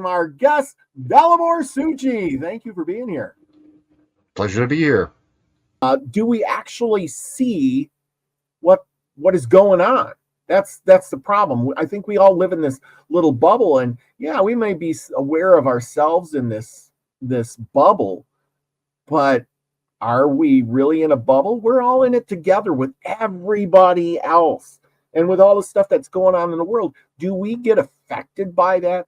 welcome our guest, Dalibor Suchi. Thank you for being here. Pleasure to be here. Do we actually see what is going on? That's the problem. I think we all live in this little bubble, and yeah, we may be aware of ourselves in this bubble, but are we really in a bubble? We're all in it together with everybody else. And with all the stuff that's going on in the world, do we get affected by that?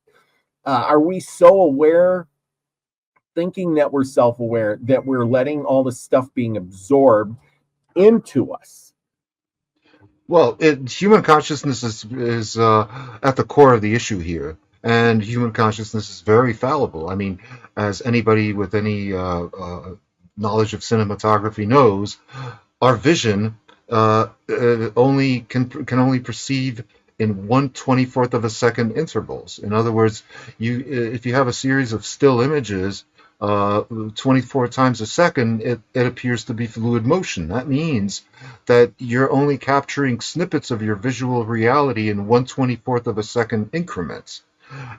Are we so aware, thinking that we're self-aware, that we're letting all this stuff being absorbed into us? Well, human consciousness is at the core of the issue here. And human consciousness is very fallible. I mean, as anybody with any knowledge of cinematography knows, our vision only can only perceive in 1/24th of a second intervals. In other words, if you have a series of still images 24 times a second, it appears to be fluid motion. That means that you're only capturing snippets of your visual reality in 1/24th of a second increments.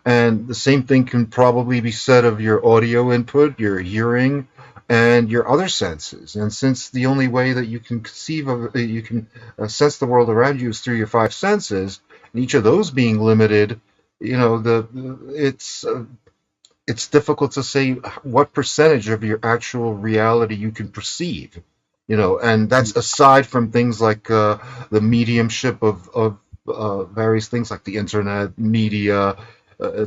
And the same thing can probably be said of your audio input, your hearing, and your other senses. And since the only way that you can sense the world around you is through your five senses, and each of those being limited, it's difficult to say what percentage of your actual reality you can perceive. And that's aside from things like the mediumship of various things like the internet, media,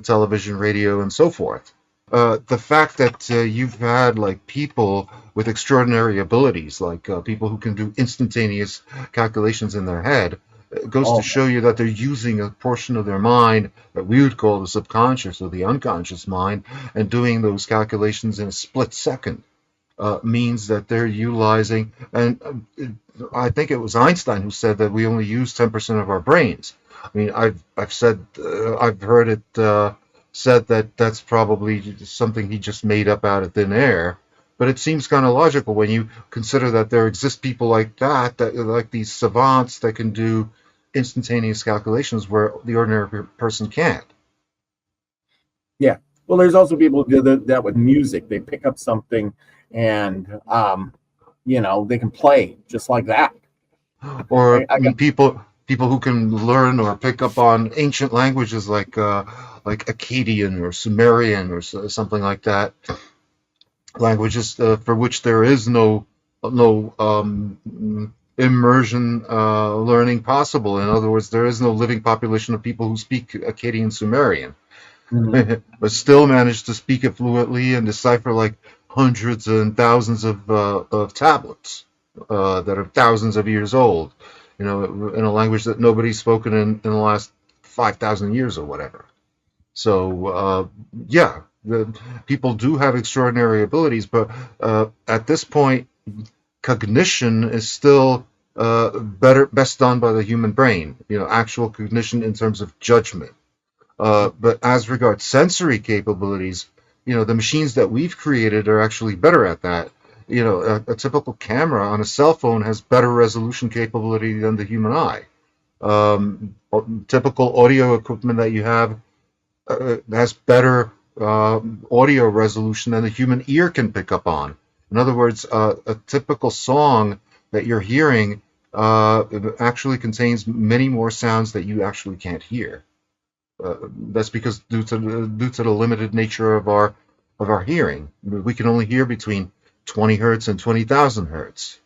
television, radio, and so forth. The fact that you've had like people with extraordinary abilities, like people who can do instantaneous calculations in their head, goes to show you that they're using a portion of their mind that we would call the subconscious or the unconscious mind, and doing those calculations in a split second. Means that they're utilizing, and I think it was Einstein who said that we only use 10% of our brains. I mean, I've heard it said that that's probably something he just made up out of thin air. But it seems kind of logical when you consider that there exist people like that like these savants that can do instantaneous calculations where the ordinary person can't. Yeah. Well, there's also people who do that with music. They pick up something and, they can play just like that. Or people who can learn or pick up on ancient languages like Akkadian or Sumerian or something like that. Languages for which there is no immersion learning possible. In other words, there is no living population of people who speak Akkadian Sumerian, but still manage to speak it fluently and decipher like hundreds and thousands of tablets that are thousands of years old, in a language that nobody's spoken in the last 5,000 years or whatever. So the people do have extraordinary abilities, but at this point, cognition is still best done by the human brain. Actual cognition in terms of judgment. But as regards sensory capabilities, the machines that we've created are actually better at that. A typical camera on a cell phone has better resolution capability than the human eye. Typical audio equipment that you have has better audio resolution than the human ear can pick up on. In other words, a typical song that you're hearing actually contains many more sounds that you actually can't hear. That's because due to the limited nature of our hearing, we can only hear between 20 hertz and 20,000 hertz.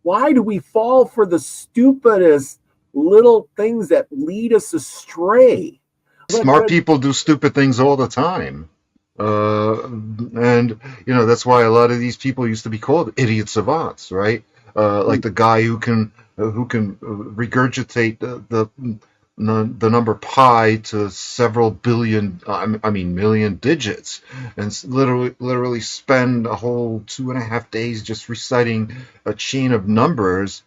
Why do we fall for the stupidest little things that lead us astray? Smart people do stupid things all the time. And that's why a lot of these people used to be called idiot savants, right? Like the guy who can regurgitate the number pi to several billion, million digits, and literally spend a whole 2.5 days just reciting a chain of numbers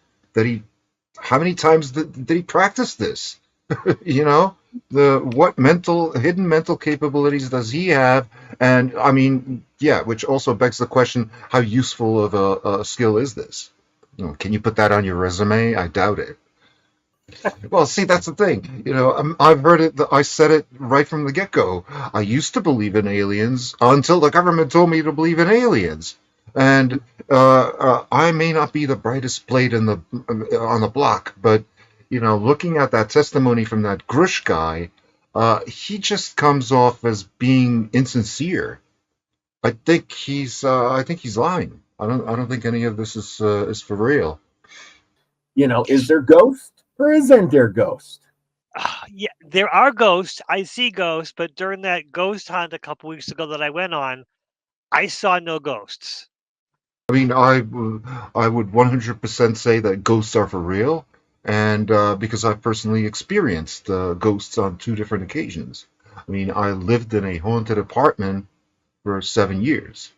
how many times did he practice this? What hidden mental capabilities does he have? And which also begs the question, how useful of a skill is this? Can you put that on your resume? I doubt it. Well, see, that's the thing. I've heard it. I said it right from the get-go. I used to believe in aliens until the government told me to believe in aliens. And I may not be the brightest blade on the block, but looking at that testimony from that Grush guy, he just comes off as being insincere. I think he's lying. I don't think any of this is for real. Is there ghost or isn't there ghost? Yeah, there are ghosts. I see ghosts, but during that ghost hunt a couple weeks ago that I went on, I saw no ghosts. I mean, I would 100% say that ghosts are for real, and because I've personally experienced ghosts on two different occasions. I mean, I lived in a haunted apartment for 7 years,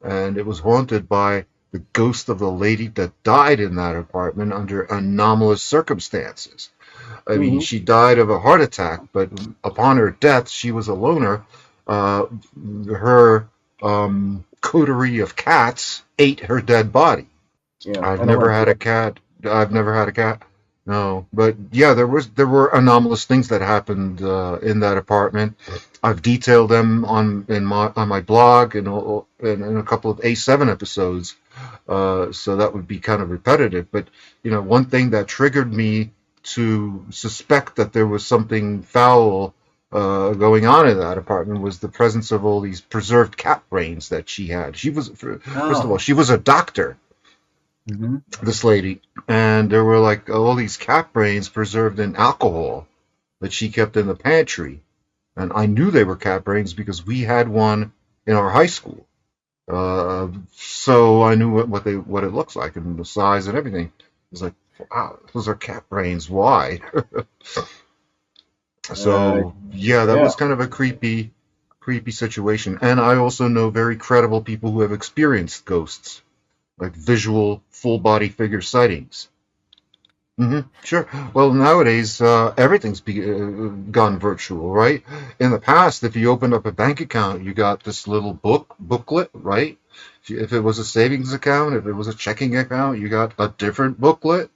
and it was haunted by the ghost of the lady that died in that apartment under anomalous circumstances. I mean, Mhm. she died of a heart attack, but upon her death, she was a loner. Uh, her coterie of cats ate her dead body. Yeah, I've I don't never want had to. a cat. I've never had a cat. No, but yeah, there were anomalous things that happened in that apartment. I've detailed them on my blog and in a couple of A7 episodes. So that would be kind of repetitive. But one thing that triggered me to suspect that there was something foul going on in that apartment was the presence of all these preserved cat brains that she had. First of all, Oh. she was a doctor, Mhm. this lady, and there were like all these cat brains preserved in alcohol that she kept in the pantry. And I knew they were cat brains because we had one in our high school. So I knew what it looks like and the size and everything. It was like, wow, those are cat brains. Why? Uh, So yeah, that yeah. was kind of a creepy situation. And I also know very credible people who have experienced ghosts, like visual full body figure sightings. Sure. Well, nowadays everything's gone virtual, right? In the past, if you opened up a bank account, you got this little booklet, right? If it was a savings account, if it was a checking account, you got a different booklet,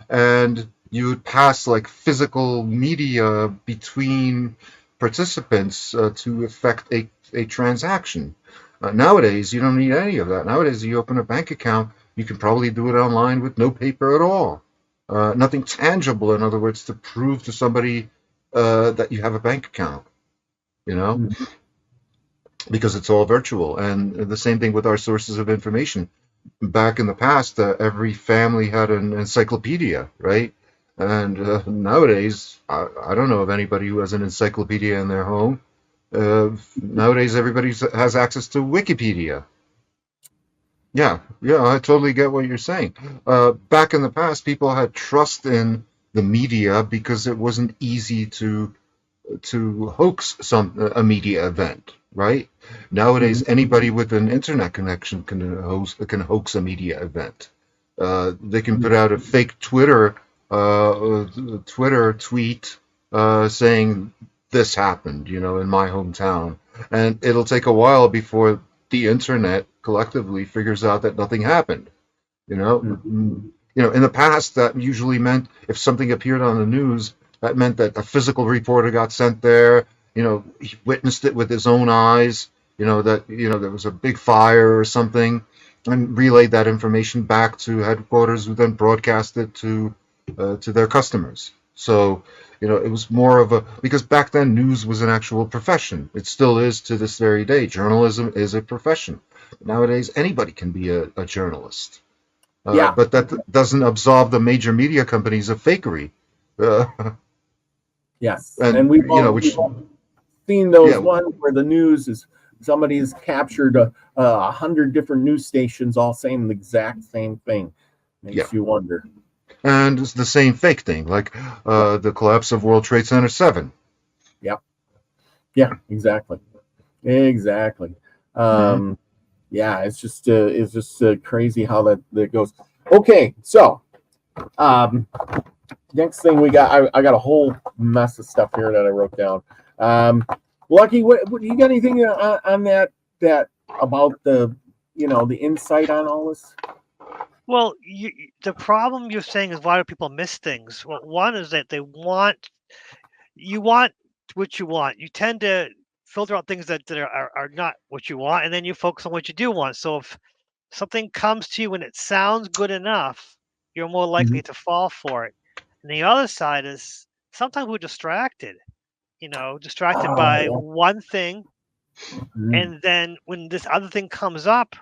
and you would pass like physical media between participants to affect a transaction. Nowadays, you don't need any of that. Nowadays, you open a bank account, you can probably do it online with no paper at all. Nothing tangible, in other words, to prove to somebody that you have a bank account, you know, Mhm. because it's all virtual. And the same thing with our sources of information. Back in the past, every family had an encyclopedia, right? And nowadays, I don't know of anybody who has an encyclopedia in their home. Nowadays, everybody has access to Wikipedia. Yeah, yeah, I totally get what you're saying. Back in the past, people had trust in the media because it wasn't easy to hoax a media event, right? Nowadays, Mhm. anybody with an internet connection can hoax a media event. They can put out a fake Twitter tweet saying this happened, in my hometown, and it'll take a while before the internet collectively figures out that nothing happened. You know, Mhm. in the past, that usually meant if something appeared on the news, that meant that a physical reporter got sent there. He witnessed it with his own eyes. That there was a big fire or something, and relayed that information back to headquarters, who then broadcast it to their customers. So, it was more of a because back then news was an actual profession. It still is to this very day. Journalism is a profession. Nowadays, anybody can be a journalist. Yeah. But that doesn't absolve the major media companies of fakery. Uh, Yes. And and we've which, all seen those yeah, ones where the news is somebody's captured 100 different news stations all saying the exact same thing. yeah, Makes you wonder. and it's the same fake thing, like Yep. the collapse of World Trade Center 7. Yep. Yeah. Exactly. Exactly. Hmm. Um, yeah. It's just crazy how that goes. Okay. So next thing we got, I got a whole mess of stuff here that I wrote down. Lucky, what you got anything on that about the the insight on all this? Well, the problem you're saying is why do people miss things? Well, one is that you want what you want. You tend to filter out things that are not what you want, and then you focus on what you do want. So if something comes to you and it sounds good enough, you're more likely Mhm. to fall for it. And the other side is sometimes we're distracted, distracted Oh, by yeah. one thing. Mhm. And then when this other thing comes up,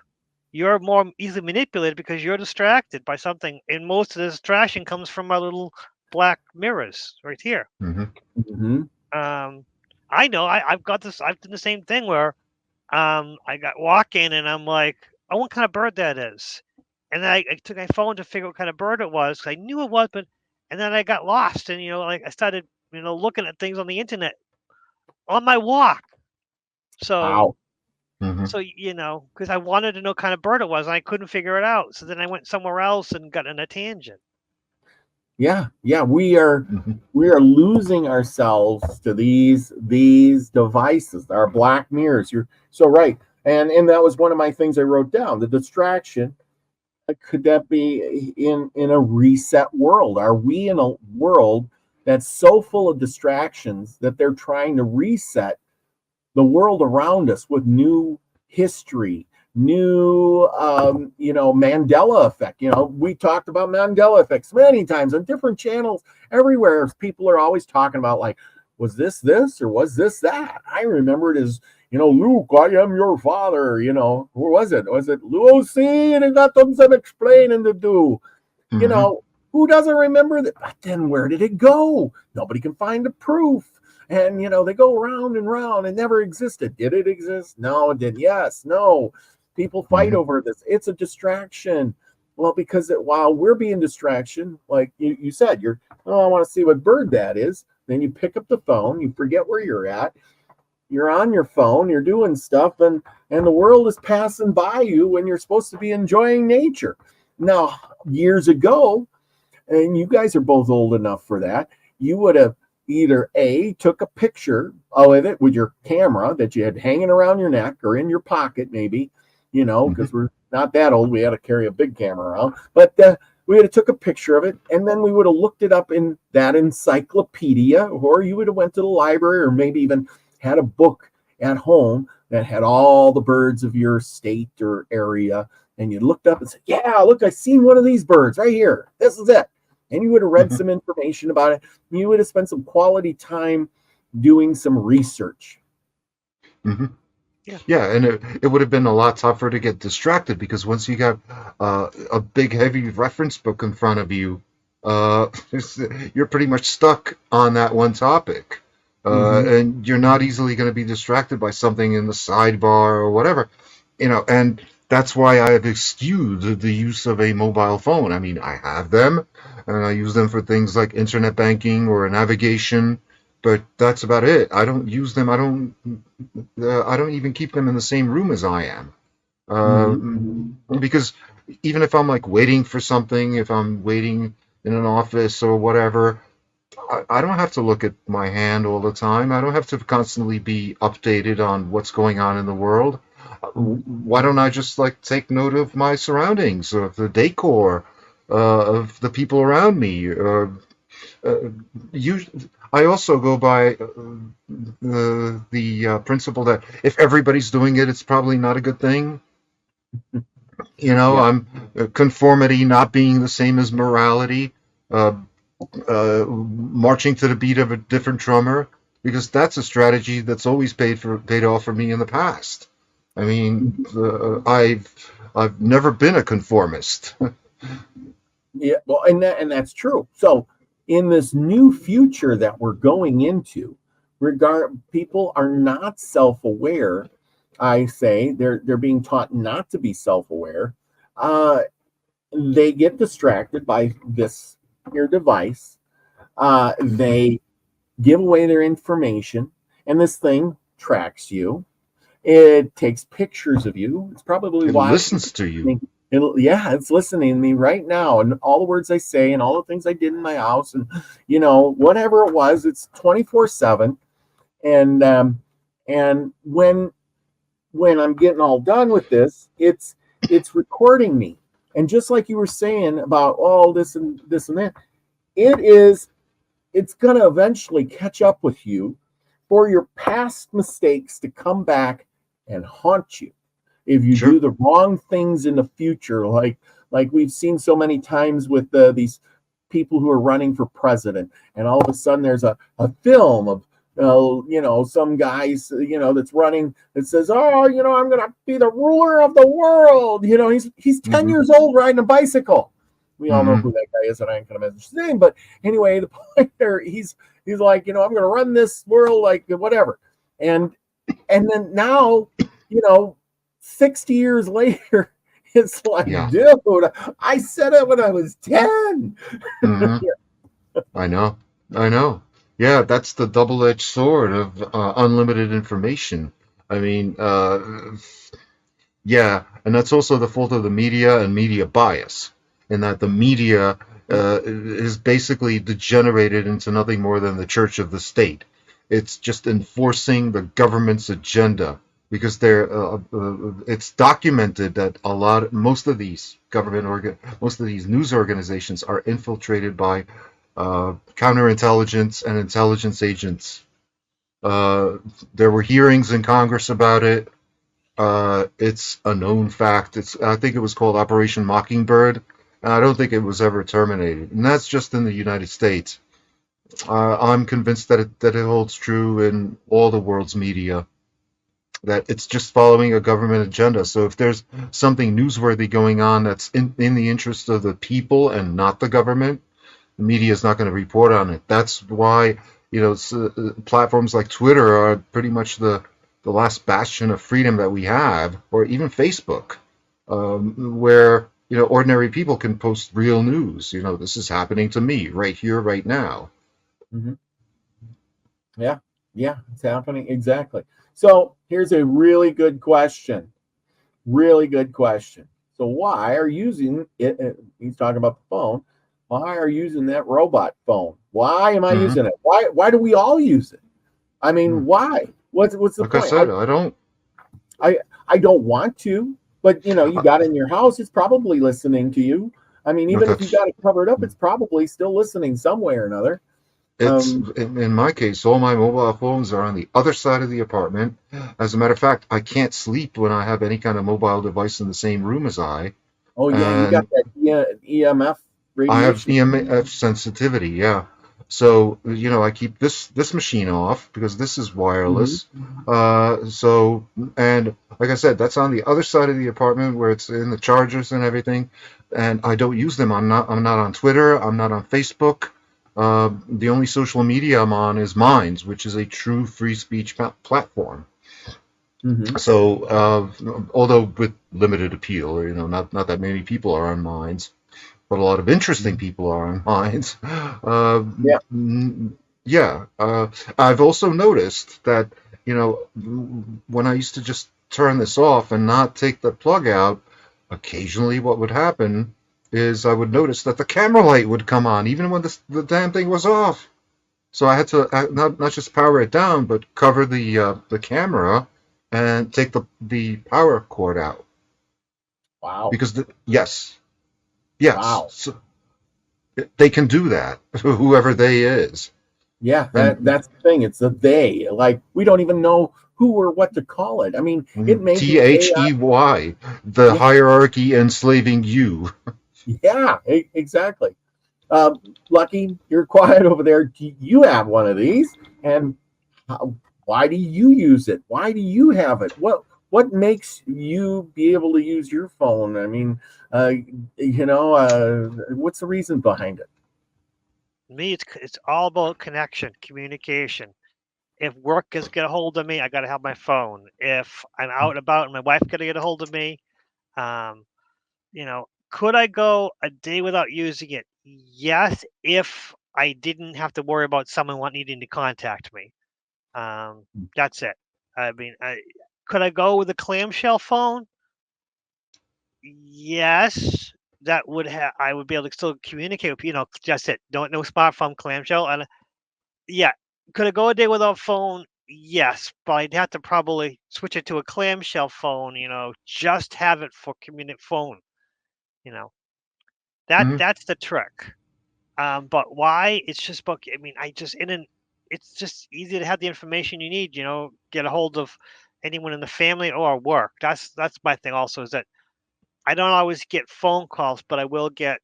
you're more easily manipulated because you're distracted by something. And most of the distraction comes from our little black mirrors right here. Hmm. Mhm. Um, I know I've got this. I've done the same thing where I got walking and I'm like, oh, what kind of bird that is? And then I took my phone to figure out what kind of bird it was 'cause I knew it was, but and then I got lost and like I started looking at things on the internet on my walk. So Wow. Hmm. because I wanted to know what kind of bird it was and I couldn't figure it out. So then I went somewhere else and got in a tangent. Yeah, yeah, we are Hmm. we are losing ourselves to these devices, our black mirrors. You're so right. And that was one of my things I wrote down. The distraction, could that be in a reset world? Are we in a world that's so full of distractions that they're trying to reset the world around us with new history, new, Mandela effect. We talked about Mandela effects many times on different channels everywhere. People are always talking about, like, was this or was this that? I remember it as, Luke, I am your father. Who was it? Was it Lucy? And it got them some explaining to do. You Hmm. know, who doesn't remember that? But then where did it go? Nobody can find the proof. And they go round and round. It never existed. Did it exist? No, it did. Yes, no. People fight Hmm. over this. It's a distraction. Well, because while we're being distraction, like you said, I want to see what bird that is. Then you pick up the phone, you forget where you're at. You're on your phone, you're doing stuff, and the world is passing by you when you're supposed to be enjoying nature. Now, years ago, and you guys are both old enough for that, you would have either A, took a picture of it with your camera that you had hanging around your neck or in your pocket, maybe, Hmm. because we're not that old. We had to carry a big camera around. But we would have took a picture of it, and then we would have looked it up in that encyclopedia, or you would have went to the library, or maybe even had a book at home that had all the birds of your state or area, and you looked up and said, yeah, look, I seen one of these birds right here. This is it. And you would have read Hmm. some information about it. You would have spent some quality time doing some research. Hmm. Yeah. Yeah, and it would have been a lot tougher to get distracted because once you got a big, heavy reference book in front of you, uh, you're pretty much stuck on that one topic. Mm-hmm. And you're not easily going to be distracted by something in the sidebar or whatever, and that's why I have eschewed the use of a mobile phone. I mean, I have them, and I use them for things like internet banking or navigation, but that's about it. I don't use them. I don't even keep them in the same room as I am. Mm-hmm. Because even if I'm like waiting for something, if I'm waiting in an office or whatever, I don't have to look at my hand all the time. I don't have to constantly be updated on what's going on in the world. Why don't I just like take note of my surroundings, of the decor, of the people around me? Uh, you, I also go by the principle that if everybody's doing it, it's probably not a good thing. Yeah. I'm conformity not being the same as morality, uh, marching to the beat of a different drummer, because that's a strategy that's always paid off for me in the past. I mean, I've never been a conformist. Yeah. Well, and that's true. So in this new future that we're going into, people are not self-aware. I say they're being taught not to be self-aware. Uh, they get distracted by this your device. They give away their information, and this thing tracks you. It takes pictures of you. It's probably It watching. listens to you. Yeah, it's listening to me right now, and all the words I say, and all the things I did in my house, and whatever it was. It's 24/7, and when I'm getting all done with this, it's recording me. And just like you were saying about all this and this and that, it's going to eventually catch up with you for your past mistakes to come back and haunt you if you Sure. do the wrong things in the future, like we've seen so many times with these people who are running for president, and all of a sudden there's a film of some guys that's running that says, oh, I'm gonna be the ruler of the world. He's 10 Hmm. years old riding a bicycle. We all know Hmm. who that guy is, and I ain't gonna mention his name, but anyway, the point there, he's like, I'm gonna run this world like whatever. And then now, 60 years later, it's like, Yeah. dude, I said it when I was 10. Hmm. I know. I know. Yeah, that's the double-edged sword of unlimited information. I mean, yeah, and that's also the fault of the media and media bias, in that the media is basically degenerated into nothing more than the church of the state. It's just enforcing the government's agenda because it's documented that most of these news organizations are infiltrated by counterintelligence and intelligence agents. Uh, there were hearings in Congress about it. It's a known fact. I think it was called Operation Mockingbird. I don't think it was ever terminated, and that's just in the United States. I'm convinced that it holds true in all the world's media. That it's just following a government agenda. So if there's something newsworthy going on that's in the interest of the people and not the government, the media is not going to report on it. That's why platforms like Twitter are pretty much the last bastion of freedom that we have, or even Facebook, where ordinary people can post real news. This is happening to me right here, right now. Mhm. Yeah, yeah, it's happening exactly. So here's a really good question. Really good question. So why are you using it? He's talking about the phone. Why are you using that robot phone? Why am I Hmm. using it? Why do we all use it? I mean, why? What's the Like I point? said, I don't. I I don't want to, but you got it in your house, it's probably listening to you. I mean, even if you That's got it covered up, it's probably still listening some way or another. It's Um, in my case, all my mobile phones are on the other side of the apartment. As a matter of fact, I can't sleep when I have any kind of mobile device in the same room as I. oh yeah, you got And that EMF I have radiation. EMF sensitivity, yeah. So, I keep this machine off because this is Hmm. wireless. So, and like I said, that's on the other side of the apartment where it's in the chargers and everything. And I don't use them. I'm not on Twitter. I'm not on Facebook. The only social media I'm on is Minds, which is a true free speech platform. Hmm. So, although with limited appeal, or not that many people are on Minds, but a lot of interesting people are on Minds. Yeah. Yeah, I've also noticed that when I used to just turn this off and not take the plug out, occasionally what would happen is I would notice that the camera light would come on even when the damn thing was off. So I had to not just power it down, but cover the camera and take the power cord out Wow. because yes, yes. Wow. So they can do that, whoever they is. Yeah, And that's the thing. It's a they. Like we don't even know who or what to call it. I mean, it may be AI. They, the Yeah, hierarchy enslaving you. yeah, exactly. Lucky, you're quiet over there. Do you have one of these? And why do you use it? Why do you have it? What makes you be able to use your phone? I mean, uh, what's the reason behind it? Me, it's all about connection, communication. If work gets get a hold of me, I got to have my phone. If I'm out and about and my wife got to get a hold of me, um, could I go a day without using it? Yes, if I didn't have to worry about someone needing to contact me. That's it. I mean, could I go with a clamshell phone? Yes, that would have. I would be able to still communicate with just it. No smartphone clamshell, and yeah, could I go a day without phone? Yes, but I'd have to probably switch it to a clamshell phone. Just have it for phone. You know, Mhm. that's the trick. But why? It's just book. I mean, it's just easy to have the information you need. Get a hold of anyone in the family or work. That's my thing. Also, is that I don't always get phone calls, but I will get.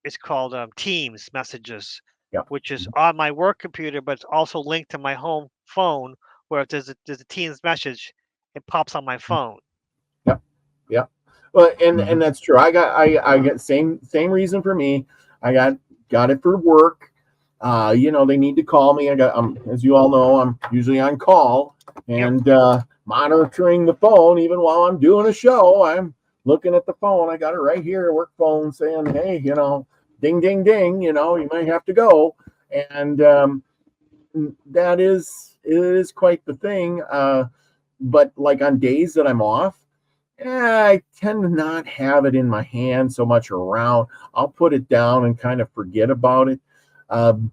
It's called Teams messages, Yeah. which is on my work computer, but it's also linked to my home phone. Where if there's a Teams message, it pops on my phone. Yeah. Yeah. Well, and Mhm. that's true. I get same reason for me. I got it for work. They need to call me. As you all know, I'm usually on call Yep. and monitoring the phone even while I'm doing a show. I'm looking at the phone. I got it right here, work phone, saying, "Hey, ding, ding, ding. You might have to go." And that is quite the thing. But like on days that I'm off, I tend to not have it in my hand so much around. I'll put it down and kind of forget about it. Um,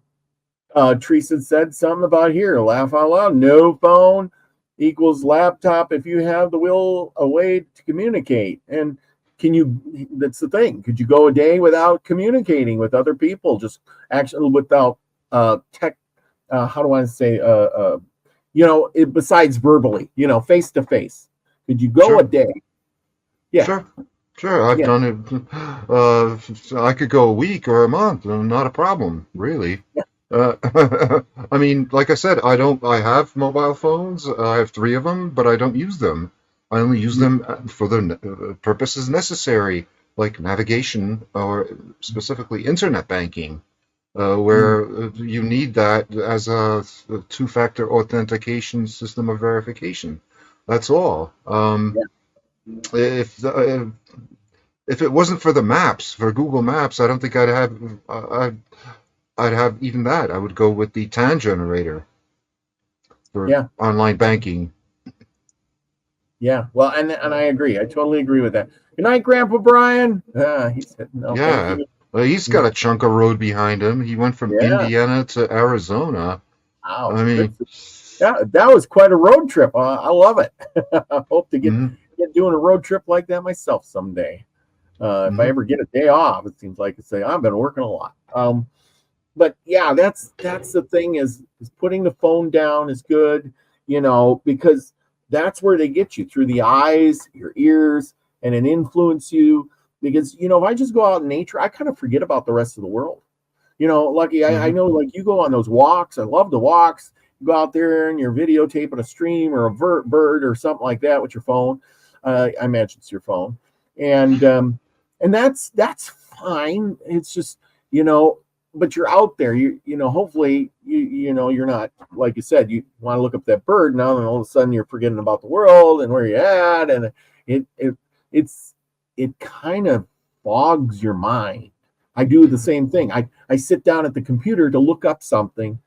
Teresa said something about here, laugh out loud. No phone equals laptop if you have the will a way to communicate. And that's the thing. Could you go a day without communicating with other people? Just actually without tech, how do I say, besides verbally, face to face. Could you go a Sure. day? Yeah. Sure. Sure. I've Yeah. done it. I could go a week or a month, not a problem, really. Yeah. I mean, like I said, I have mobile phones. I have 3 of them, but I don't use them. I only use them for the purposes necessary, like navigation or specifically internet banking, where you need that as a two-factor authentication system of verification. That's all. Yeah. If if it wasn't for the maps, for Google Maps, I don't think I'd have even that. I would go with the TAN generator for Yeah. online banking. Yeah. Well, and I agree. I totally agree with that. Good night, Grandpa Brian. He said, no, thank Yeah, you. well, he's got a chunk of road behind him. He went from Yeah. Indiana to Arizona. Wow. I Good. mean, Yeah, that was quite a road trip. I love it. I hope to get mhm, doing a road trip like that myself someday. If I mhm, ever get a day off, it seems like it's say I've been working a lot. But yeah, that's the thing is putting the phone down is good, because that's where they get you through the eyes, your ears, and it influence you. Because if I just go out in nature, I kind of forget about the rest of the world. Lucky, I mhm, know like you go on those walks. I love the walks. You go out there and you're videotaping a stream or a bird or something like that with your phone. I imagine it's your phone, and that's fine. It's just you know, but you're out there. Hopefully you're not like you said. You want to look up that bird now, and all of a sudden you're forgetting about the world and where you're at, and it it it's it kind of bogs your mind. I do the same thing. I sit down at the computer to look up something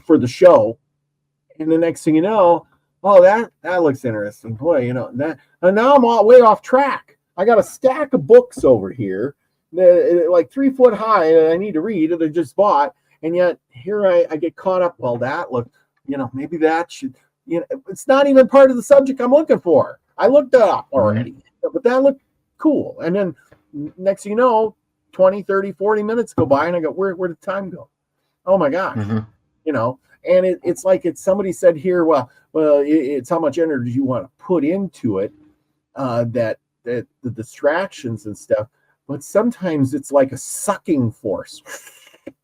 for the show, and the next thing you know, oh that looks interesting. Boy, that and now I'm all way off track. I got a stack of books over here, like 3 foot high that I need to read that I just bought, and yet here I get caught up. Well, that look, maybe that should, it's not even part of the subject I'm looking for. I looked it up mhm, already, but that looked cool. And then next thing you know, 20, 30, 40 minutes go by, and I go, where did time go? Oh my gosh, mhm. and it's like somebody said here, it's how much energy you want to put into it, that the distractions and stuff, but sometimes it's like a sucking force,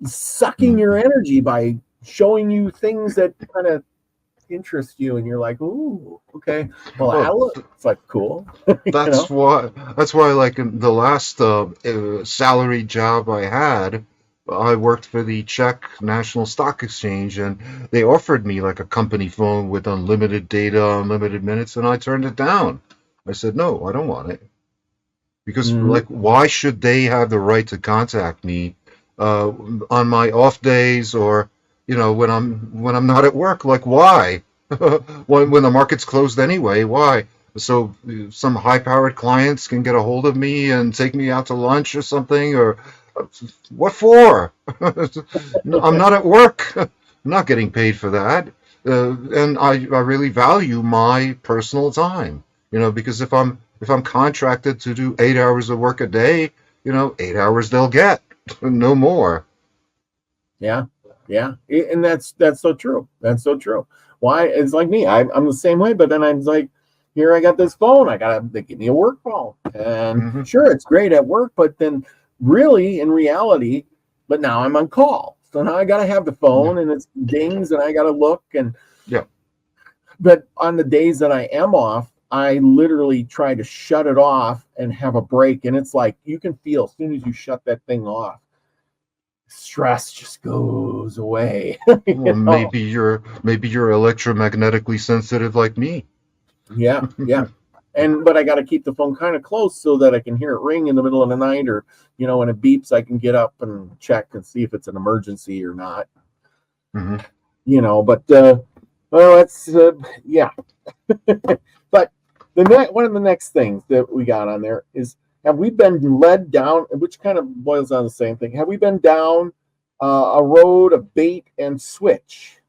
sucking your Mhm. energy by showing you things that kind of interest you, and you're like, ooh, okay, well, that Well, looks like cool, you that's know. why like in the last salary job I had, I worked for the Czech National Stock Exchange, and they offered me like a company phone with unlimited data, unlimited minutes, and I turned it down. I said, no, I don't want it. Because Mm-hmm. like, why should they have the right to contact me on my off days, or when I'm not at work? Like, why? When the market's closed anyway, why? So some high-powered clients can get a hold of me and take me out to lunch or something, or what for? No, I'm not at work. I'm not getting paid for that. And I really value my personal time, because if I'm contracted to do 8 hours of work a day, 8 hours they'll get, no more. Yeah, yeah, and that's so true. That's so true. Why? It's like me. I'm the same way. But then I'm like, here I got this phone. They give me a work phone, and Hmm. sure, it's great at work. But then, really, in reality, but now I'm on call, so now I got to have the Yeah. phone, and it's dings, and I got to look. And Yeah. but on the days that I am off, I literally try to shut it off and have a break. And it's like you can feel as soon as you shut that thing off, stress just goes away. Well, you know? maybe you're electromagnetically sensitive like me. Yeah, yeah. But I got to keep the phone kind of close so that I can hear it ring in the middle of the night, or when it beeps, I can get up and check and see if it's an emergency or not. Hmm. But well, that's yeah. But one of the next things that we got on there is, have we been led down, which kind of boils down to the same thing? Have we been down a road of bait and switch?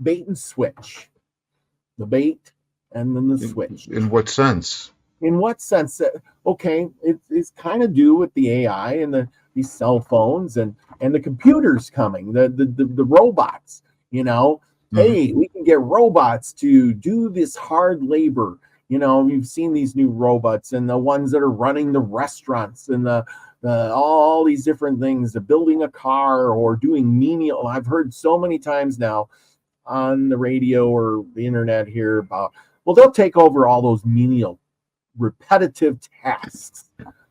Bait and switch. The bait and then the switch. In what sense? In what sense? Okay, it's kind of due with the AI and these cell phones and the computers coming, the robots. Hmm. Hey, we can get robots to do this hard labor. We've seen these new robots and the ones that are running the restaurants and the all these different things, the building a car or doing menial. I've heard so many times now on the radio or the internet here about, well, they'll take over all those menial repetitive tasks.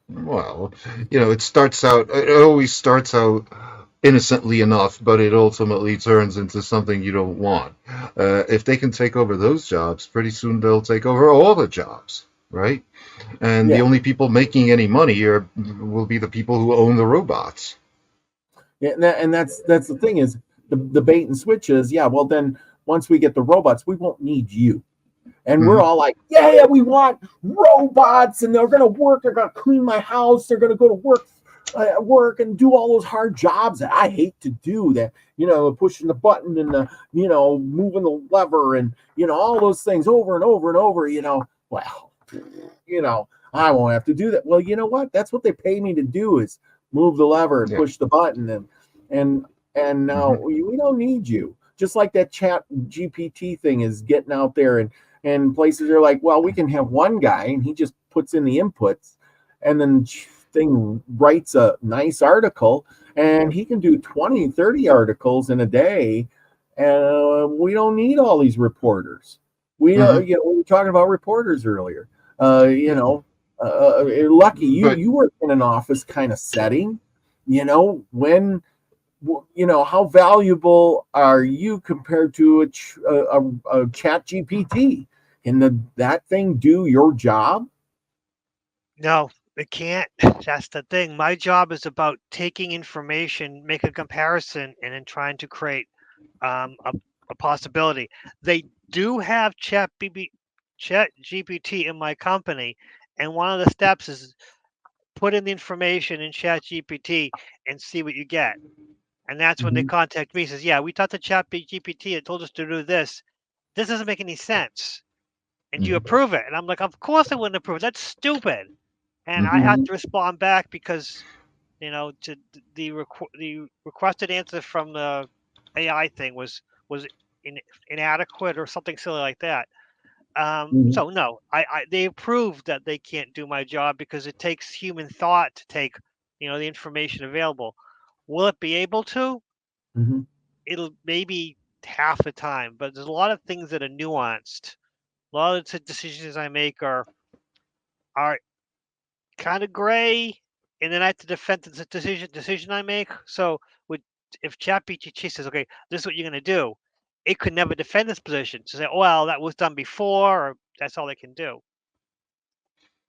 Well, it always starts out innocently enough, but it ultimately turns into something you don't want. If they can take over those jobs, pretty soon they'll take over all the jobs, right? And the Yeah, only people making any money will be the people who own the robots. yeah, and that's the thing is the bait and switch is, yeah, well, then once we get the robots, we won't need you. And we're Hmm. all like, yeah, we want robots, and they're gonna work. They're gonna clean my house. They're gonna go to work and do all those hard jobs that I hate to do. That pushing the button and moving the lever and all those things over and over and over. Well, I won't have to do that. Well, you know what? That's what they pay me to do, is move the lever and Yeah. push the button, and now Hmm. we don't need you. Just like that chat GPT thing is getting out there, and places are like, well, we can have one guy and he just puts in the inputs, and then thing writes a nice article, and he can do 20, 30 articles in a day, and we don't need all these reporters. Hmm. We were talking about reporters earlier. Lucky, But you work in an office kind of setting. When how valuable are you compared to a chat GPT? Can that thing do your job? No, it can't. That's the thing. My job is about taking information, make a comparison, and then trying to create um, a, a possibility. They do have Chat GPT in my company, and one of the steps is put in the information in Chat GPT and see what you get. And that's when they Mhm, contact me. Says, "Yeah, we talked to Chat GPT. It told us to do this. This doesn't make any sense. And do you Mhm. approve it?" And I'm like, "Of course I wouldn't approve it. That's stupid." And I Mhm. had mhm, to respond back because the requested answer from the AI thing was in, inadequate or something silly like that. mhm, So no, they approved that they can't do my job because it takes human thought to take the information available. Will it be able to? mhm. It'll maybe half the time, but there's a lot of things that are nuanced. A lot of the decisions I make are kind of gray, and then I have to defend the decision I make. So with if ChatGPT says, "Okay, this is what you're going to do," it could never defend this position. To say, "Oh, well, that was done before," or that's all they can do.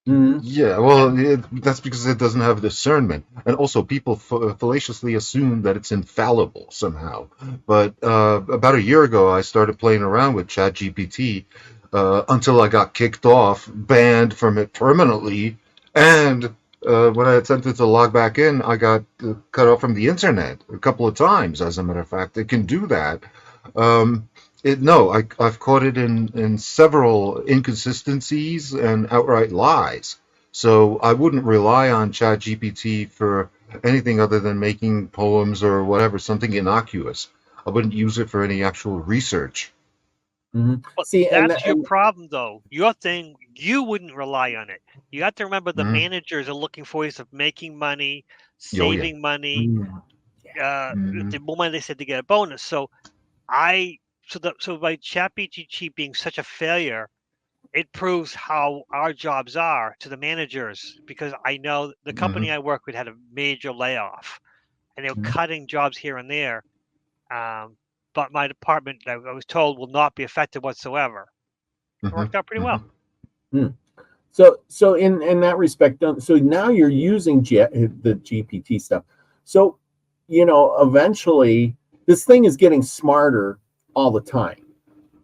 Mhm. Yeah, well, that's because it doesn't have discernment, and also people fallaciously assume that it's infallible somehow. But about a year ago, I started playing around with ChatGPT until I got kicked off, banned from it permanently, and when I attempted to log back in, I got cut off from the internet a couple of times. As a matter of fact, it can do that. Um, No, I've caught it in several inconsistencies and outright lies. So I wouldn't rely on ChatGPT for anything other than making poems or whatever, something innocuous. I wouldn't use it for any actual research. But See, that's your problem, though. Your thing, you wouldn't rely on it. You have to remember the Mm-hmm. managers are looking for ways of making money, Oh yeah. saving money. Mhm. Mm-hmm. The more money they said to get a bonus. So by ChatGPT being such a failure, it proves how our jobs are to the managers, because I know the company Mm-hmm. I work with had a major layoff and they were Mhm. cutting jobs here and there. But my department, I was told, will not be affected whatsoever. It worked out pretty Mm-hmm. well. Hmm. So in that respect, so now you're using the GPT stuff. So eventually this thing is getting smarter all the time.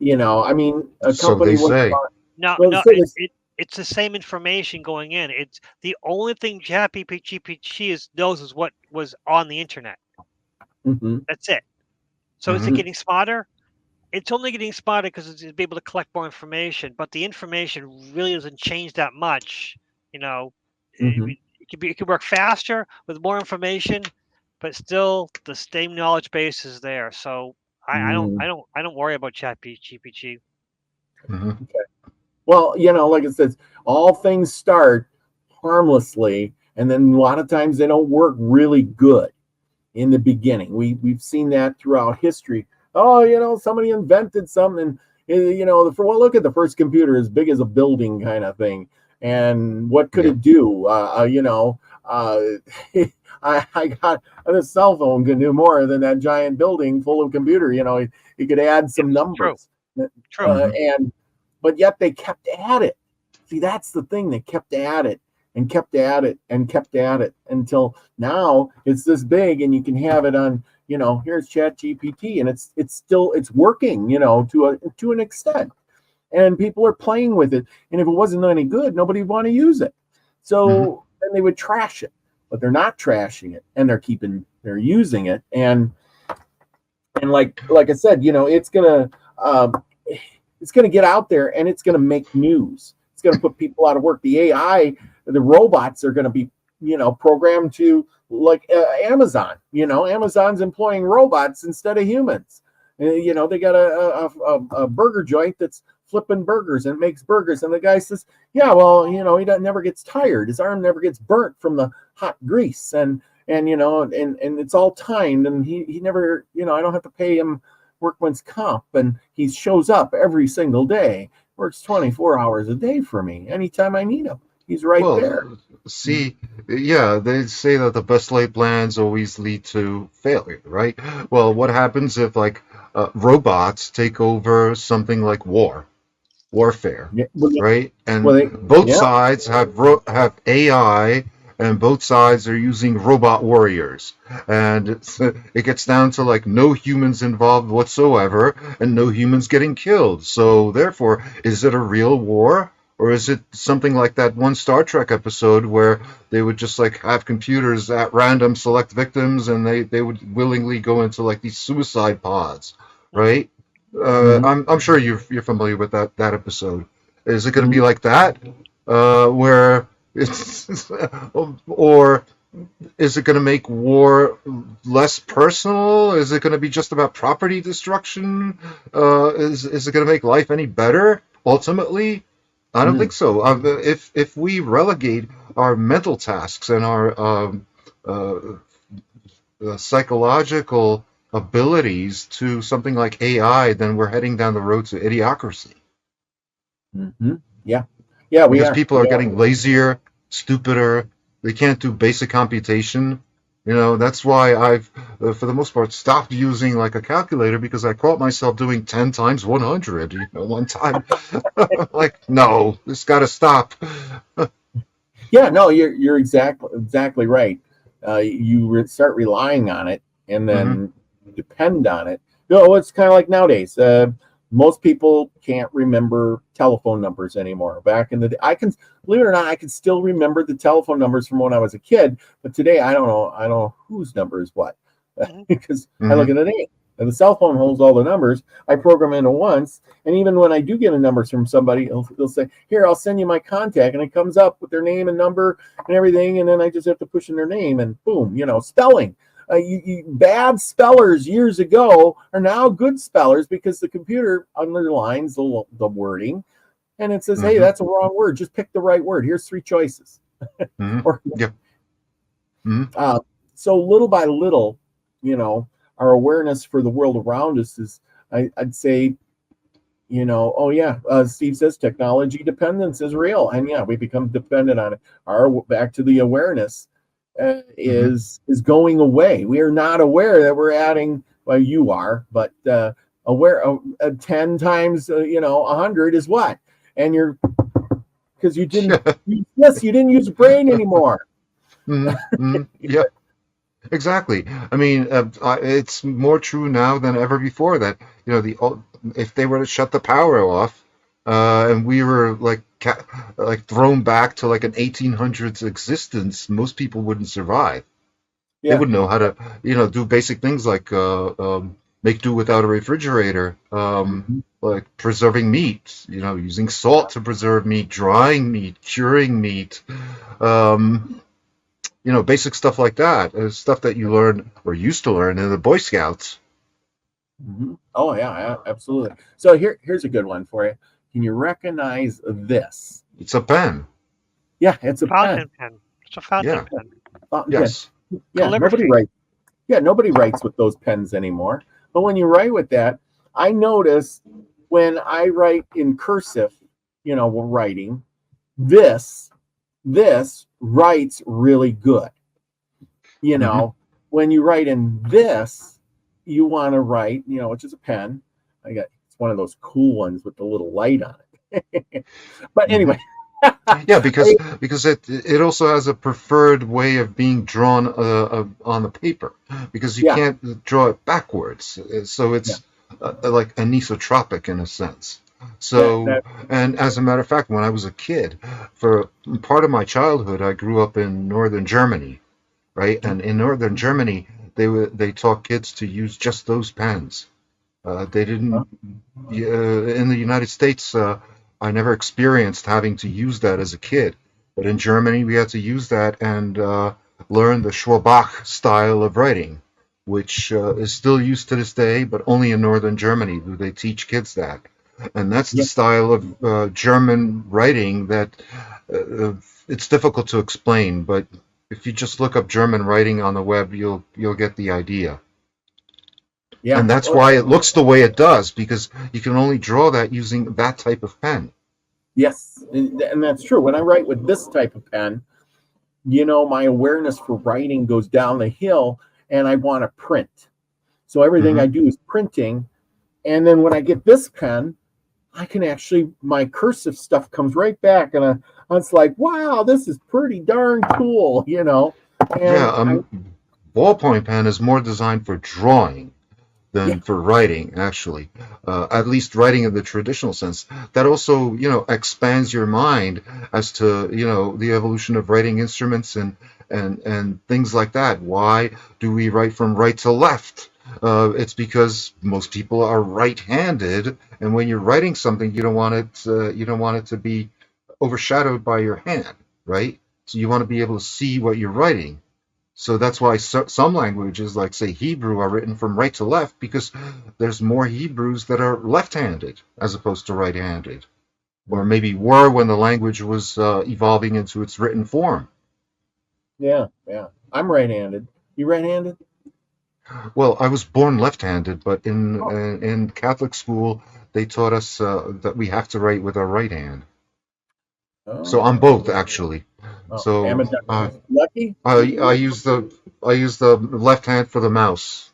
I mean, a So company they went say. No, well. no, So this, it's the same information going in. It's the only thing ChatGPT knows is what was on the internet. mhm, That's it. So is it Mm-hmm. mhm, getting smarter? It's only getting smarter because it's able to collect more information, but the information really doesn't change that much. You know, mhm, it could work faster with more information, but still the same knowledge base is there. So mhm. I don't worry about ChatGPT. Mm-hmm. Well, like it says, all things start harmlessly, and then a lot of times they don't work really good in the beginning. We've seen that throughout history. Oh, somebody invented something. Well, look at the first computer, as big as a building, kind of thing. And what could Yeah. it do? I got this cell phone can do more than that giant building full of computer. You could add Yep, some true, numbers, true. Mm-hmm. and but yet they kept at it. See, that's the thing. They kept at it and kept at it and kept at it until now it's this big, and you can have it on. Here's Chat GPT, and it's working. To an extent, and people are playing with it. And if it wasn't any good, nobody would want to use it. Mm-hmm. So then they would trash it, but they're not trashing it, and they're using it, and like I said, um, it's gonna get out there, and it's gonna make news. It's gonna put people out of work. The AI, the robots are gonna be programmed to like Amazon. Amazon's employing robots instead of humans. They got a burger joint that's flipping burgers and makes burgers, and the guy says, "Yeah, well, he never gets tired. His arm never gets burnt from the hot grease, and it's all timed, and he never, I don't have to pay him workman's comp, and he shows up every single day, works 24 hours a day for me anytime I need him. He's right there." Well, see, yeah, they say that the best laid plans always lead to failure, right? Well, what happens if like robots take over something like warfare, Yeah, well, right? well, And both yeah. sides have AI, and both sides are using robot warriors, and it gets down to like no humans involved whatsoever, and no humans getting killed. So therefore, is it a real war? Or is it something like that one Star Trek episode where they would just like have computers at random select victims, and they would willingly go into like these suicide pods, Hmm. right? Mhm, I'm sure you're familiar with that episode. Is it going to be mhm. like that, where it's, or is it going to make war less personal? Is it going to be just about property destruction? Is it going to make life any better ultimately? I don't think Mhm. so. If we relegate our mental tasks and our uh, psychological abilities to something like AI, then we're heading down the road to idiocracy Mhm. Yeah, yeah, we because are. people are getting lazier, stupider. They can't do basic computation. That's why I've, for the most part, stopped using like a calculator because I caught myself doing 10 times 100, one time. Like, no, this got to stop. Yeah, no, you're exactly right. Start relying on it, and Hmm. then depend on it. No, it's kind of like nowadays. Most people can't remember telephone numbers anymore. Back in the day, I can, believe it or not, I can still remember the telephone numbers from when I was a kid. But today, I don't know. I don't know whose number is what Hmm. because I look Hmm. at the name. And the cell phone holds all the numbers. I program in once, and even when I do get a number from somebody, they'll say, "Here, I'll send you my contact," and it comes up with their name and number and everything, and then I just have to push in their name, and boom, spelling. Bad spellers years ago are now good spellers because the computer underlines the wording, and it says, "Hey, that's a wrong word. Just pick the right word. Here's 3 choices." Yep. So little by little, our awareness for the world around us is, I'd say, Steve says technology dependence is real, and we become dependent on it. Back to the awareness is going away. We are not aware that we're adding. Well, you are, but aware of 10 times 100 is what, and you're because you didn't you didn't use brain anymore. Yeah. Exactly. I mean, it's more true now than ever before that if they were to shut the power off, and we were like thrown back to like an 1800s existence, most people wouldn't survive. They wouldn't know how to do basic things like make do without a refrigerator, like preserving meat, using salt to preserve meat, drying meat, curing meat. Basic stuff like that is stuff that you learn or used to learn in the Boy Scouts. Oh yeah, absolutely. So here's a good one for you. Can you recognize this? It's a pen. Yeah, it's a fountain pen. It's a fountain pen. Fountain Yes. pen. Yeah, nobody writes. Yeah, nobody writes with those pens anymore. But when you write with that, I notice when I write in cursive, writing, this writes really good. When you write in this, you want to write, which is a pen. It's one of those cool ones with the little light on it. But anyway. Yeah, because it also has a preferred way of being drawn on the paper, because you can't draw it backwards. So it's like anisotropic in a sense. So, and as a matter of fact, when I was a kid, for part of my childhood, I grew up in northern Germany, right? And in northern Germany, they taught kids to use just those pens. They didn't. In the United States, I never experienced having to use that as a kid. But in Germany, we had to use that and learn the Schwabach style of writing, which is still used to this day, but only in northern Germany do they teach kids that. And that's the style of German writing that it's difficult to explain, but if you just look up German writing on the web, you'll get the idea. Yeah. And that's why it looks the way it does, because you can only draw that using that type of pen. Yes, and that's true. When I write with this type of pen, my awareness for writing goes down the hill, and I want to print. So everything I do is printing. And then when I get this pen, I can actually, my cursive stuff comes right back, and it's like, wow, this is pretty darn cool, And ballpoint pen is more designed for drawing than for writing, actually. At least writing in the traditional sense. That also, expands your mind as to, the evolution of writing instruments and things like that. Why do we write from right to left? It's because most people are right-handed, and when you're writing something, you don't want it to be overshadowed by your hand, right? So you want to be able to see what you're writing. So that's why some languages, like say Hebrew, are written from right to left, because there's more Hebrews that are left-handed as opposed to right-handed, or maybe were when the language was evolving into its written form. Yeah. I'm right-handed. You right-handed? Well, I was born left-handed, but in Catholic school, they taught us that we have to write with our right hand. So I'm both, actually. So Lucky? I use the left hand for the mouse.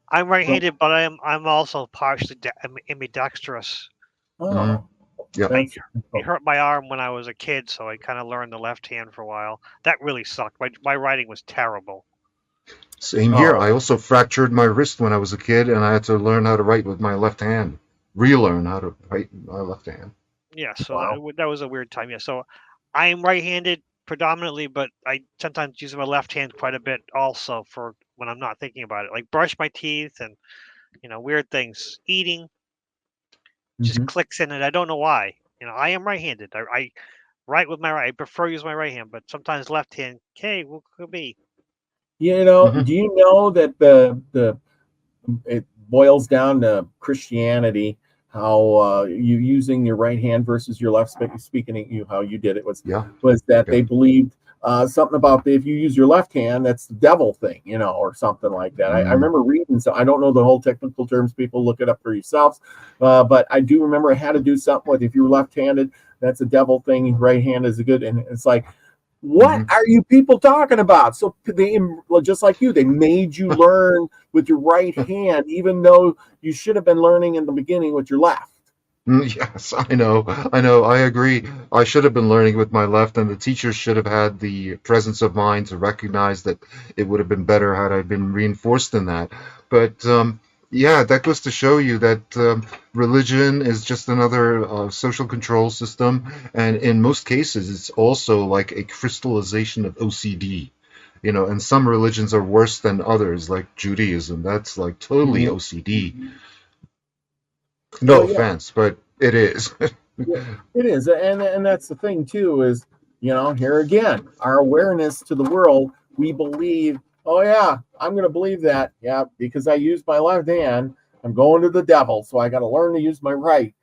I'm right-handed, but I'm also partially ambidextrous. Oh. Yeah. It hurt my arm when I was a kid, so I kind of learned the left hand for a while. That really sucked. My writing was terrible. Same here. I also fractured my wrist when I was a kid, and I had to learn how to write with my left hand. Relearn how to write with my left hand. Yeah, so that was a weird time. Yeah, so I'm right-handed predominantly, but I sometimes use my left hand quite a bit also for when I'm not thinking about it. Like brush my teeth and weird things. Eating just Mhm. clicks in, and I don't know why. I am right-handed. I write with my right. I prefer to use my right hand, but sometimes left hand. Okay, what could be? Hmm. Do you know that the it boils down to Christianity, how you using your right hand versus your left, speaking at you how you did it Yeah. was that Yeah. they believed something about if you use your left hand, that's the devil thing, or something like that. I Mm. remember reading, so I don't know the whole technical terms, people look it up for yourselves, but I do remember I had to do something with if you're left-handed, that's a devil thing, right hand is a good, and it's like, what Hmm. are you people talking about? So they, just like you, they made you learn with your right hand, even though you should have been learning in the beginning with your left. Yes, I know. I agree. I should have been learning with my left, and the teachers should have had the presence of mind to recognize that it would have been better had I been reinforced in that. But yeah, that goes to show you that religion is just another social control system, and in most cases, it's also like a crystallization of OCD. And some religions are worse than others, like Judaism. That's like totally Mhm. OCD. Well, No yeah, offense, but it is. yeah, it is, and that's the thing too. Is here again, our awareness to the world. We believe, oh yeah, I'm going to believe that, yeah, because I use my left hand. I'm going to the devil, so I got to learn to use my right.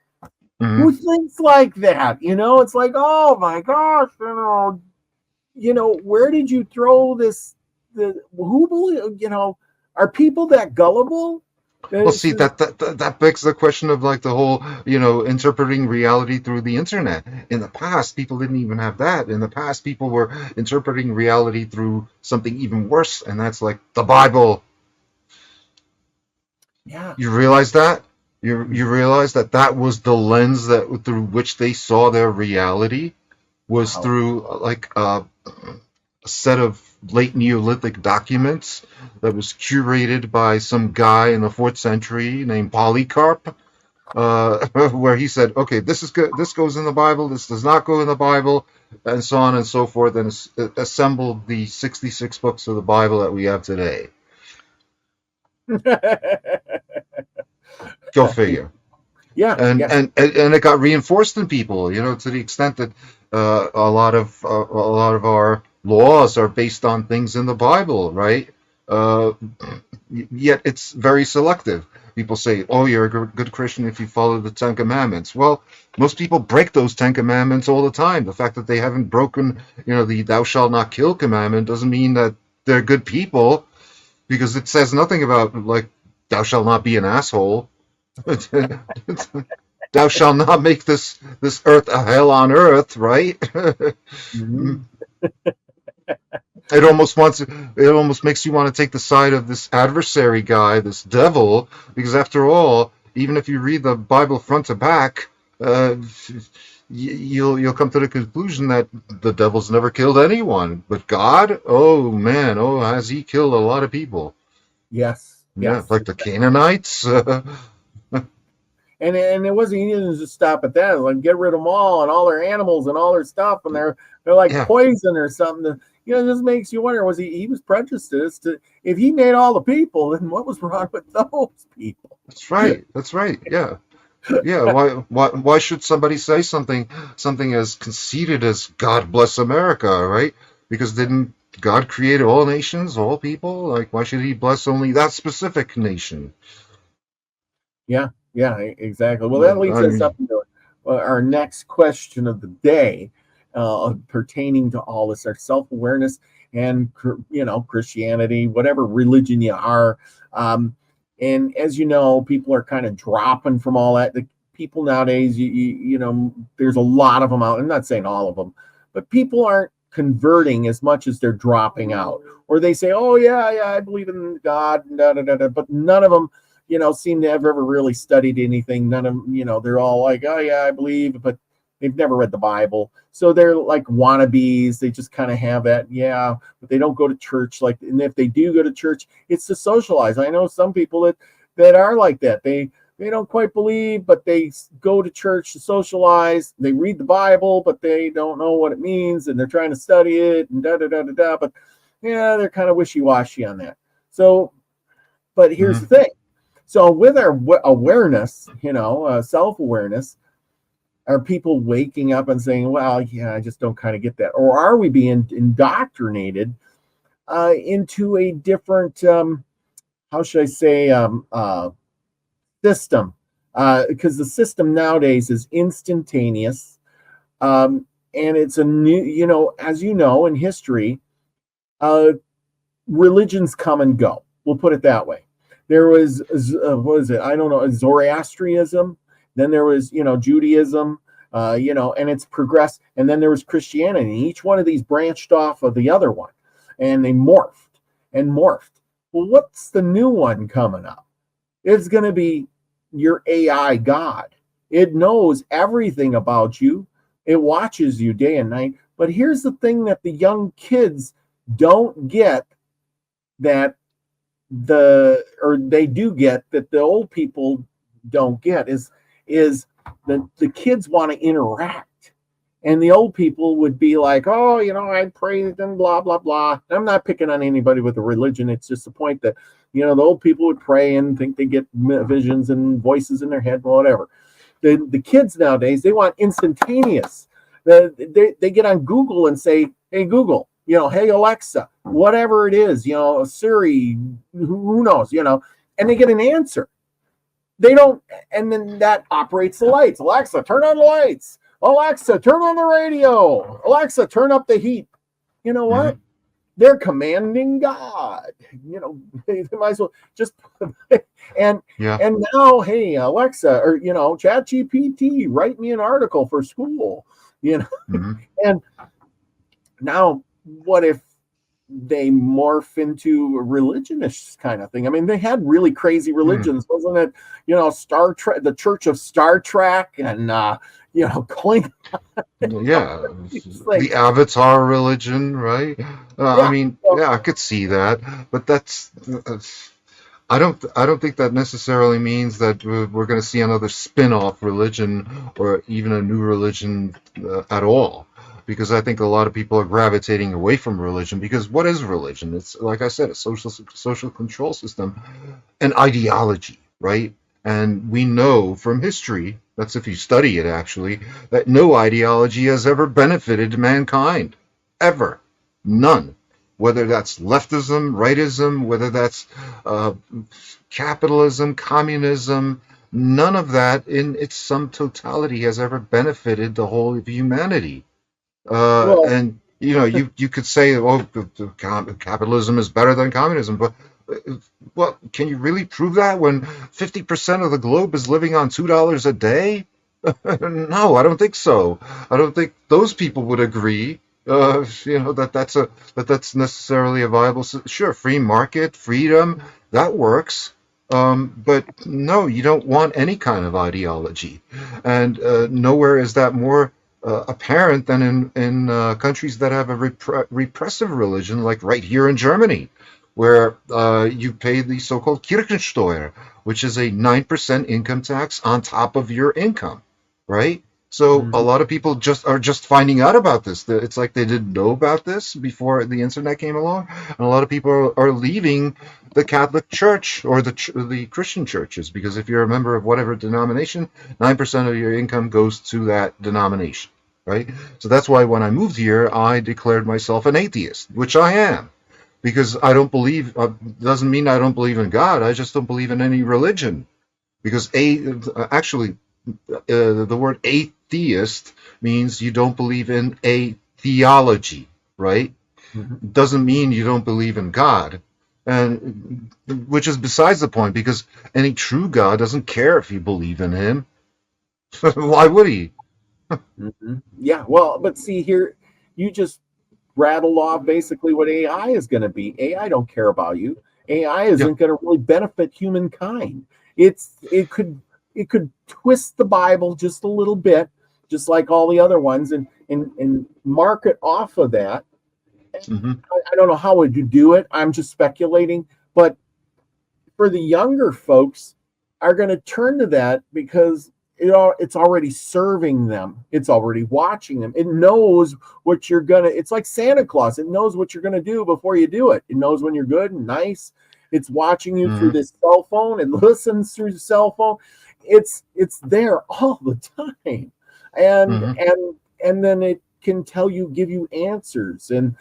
Mhm. Who thinks like that? It's like, oh my gosh, where did you throw this? Who believe? Are people that gullible? Well, This see, is that begs the question of like the whole, interpreting reality through the internet. In the past, people didn't even have that. In the past, people were interpreting reality through something even worse, and that's like the Bible. yeah. You realize that? You realize that that was the lens that through which they saw their reality was Wow. through like a set of late Neolithic documents that was curated by some guy in the fourth century named Polycarp, where he said, "Okay, this is good. This goes in the Bible. This does not go in the Bible," and so on and so forth, and assembled the 66 books of the Bible that we have today. Go figure. Yeah, and yeah. and and it got reinforced in people, to the extent that a lot of our laws are based on things in the Bible, right? Uh, Yet it's very selective. People say, "Oh, you're a good Christian if you follow the Ten Commandments." Well, most people break those Ten Commandments all the time. The fact that they haven't broken, the "Thou shalt not kill" commandment doesn't mean that they're good people, because it says nothing about like "Thou shalt not be an asshole." Thou shalt not make this earth a hell on earth, right? Mhm. It almost makes you want to take the side of this adversary guy, this devil, because after all, even if you read the Bible front to back, uh, you'll come to the conclusion that the devil's never killed anyone, but God, oh man, oh has he killed a lot of people? Yes, Yeah, yes. like the Canaanites. And it wasn't, he didn't just stop at that. Like get rid of them all and all their animals and all their stuff, and they're like Yeah, poison or something. It just makes you wonder, was he was prejudiced to, if he made all the people, then what was wrong with those people? that's right. That's right. Yeah. Yeah, why should somebody say something as conceited as "God bless America," right? Because didn't God create all nations, all people? Like, why should He bless only that specific nation? Yeah, yeah, exactly. Well, that leads I us mean, up to our next question of the day, pertaining to all this, our self-awareness and Christianity, whatever religion you are. And as you know, people are kind of dropping from all that. The people nowadays, there's a lot of them out. I'm not saying all of them, but people aren't converting as much as they're dropping out. Or they say, "Oh yeah, yeah, I believe in God," da, da, da, da, but none of them seem to have ever really studied anything. None of them, they're all like, oh yeah, I believe, but they've never read the Bible. So they're like wannabes. They just kind of have that, yeah, but they don't go to church. Like, and if they do go to church, it's to socialize. I know some people that are like that. They don't quite believe, but they go to church to socialize. They read the Bible, but they don't know what it means, and they're trying to study it and da da da da da. But yeah, they're kind of wishy washy on that. So, but here's Mhm. the thing. So with our awareness, self-awareness, are people waking up and saying, well, yeah, I just don't kind of get that? Or are we being indoctrinated into a different, how should I say, system? Because the system nowadays is instantaneous. And it's a new, as you know, in history, uh, religions come and go. We'll put it that way. There was, what is it? I don't know, Zoroastrianism. Then there was, Judaism, and it's progressed. And then there was Christianity. And each one of these branched off of the other one. And they morphed and morphed. Well, what's the new one coming up? It's going to be your AI God. It knows everything about you. It watches you day and night. But here's the thing that the young kids don't get, that they do get, that the old people don't get, is the kids want to interact. And the old people would be like, oh, I prayed and blah, blah, blah. I'm not picking on anybody with a religion. It's just the point that, the old people would pray and think they get visions and voices in their head, whatever. The kids nowadays, they want instantaneous. They get on Google and say, hey, Google, hey, Alexa, whatever it is, Siri, who knows, and they get an answer. They don't, and then that operates the lights. Alexa, turn on the lights. Alexa, turn on the radio. Alexa, turn up the heat. You know what? Mhm. They're commanding God. They might as well just and Yeah. and now, hey, Alexa, or Chat GPT, write me an article for school. Mhm. And now, what if they morph into a religionist kind of thing? I mean, they had really crazy religions, wasn't it? Star Trek, the Church of Star Trek, and Kling. Yeah, It's like, the Avatar religion, right? I yeah. mean, So, yeah, I could see that, but that's I don't think that necessarily means that we're going to see another spin-off religion or even a new religion at all. Because I think a lot of people are gravitating away from religion. Because what is religion? It's, like I said, a social control system, an ideology, right? And we know from history, that's if you study it actually, that no ideology has ever benefited mankind. Ever. None. Whether that's leftism, rightism, whether that's uh, capitalism, communism, none of that in its sum totality has ever benefited the whole of humanity. well, And you could say, oh, capitalism is better than communism, but well, can you really prove that when 50% of the globe is living on $2 a day? No, I don't think so. I don't think those people would agree. That's necessarily a viable. Sure, free market, freedom, that works. But no, you don't want any kind of ideology, and nowhere is that more apparent than in countries that have a repressive religion, like right here in Germany, where you pay the so-called Kirchensteuer, which is a 9% income tax on top of your income, right? So a mhm. lot of people are just finding out about this. It's like they didn't know about this before the internet came along, and a lot of people are leaving the Catholic Church or the Christian churches, because if you're a member of whatever denomination, 9% of your income goes to that denomination, right? So that's why when I moved here, I declared myself an atheist, which I am, because I don't believe. Doesn't mean I don't believe in God. I just don't believe in any religion, because actually the word atheist means you don't believe in a theology, right? Mhm. It doesn't mean you don't believe in God, and which is besides the point, because any true God doesn't care if you believe in him. Why would he? Mhm. Yeah, well, but see here, you just rattled off basically what AI is going to be. AI don't care about you. AI Yeah. isn't going to really benefit humankind. It could twist the Bible just a little bit, just like all the other ones, and market off of that. Hmm. I don't know how would you do it. I'm just speculating, but for the younger folks are going to turn to that because it's already serving them. It's already watching them. It knows what you're gonna. It's like Santa Claus. It knows what you're gonna do before you do it. It knows when you're good and nice, It's watching you through Hmm. this cell phone. It listens through the cell phone. It's there all the time, and Hmm. then it can give you answers. And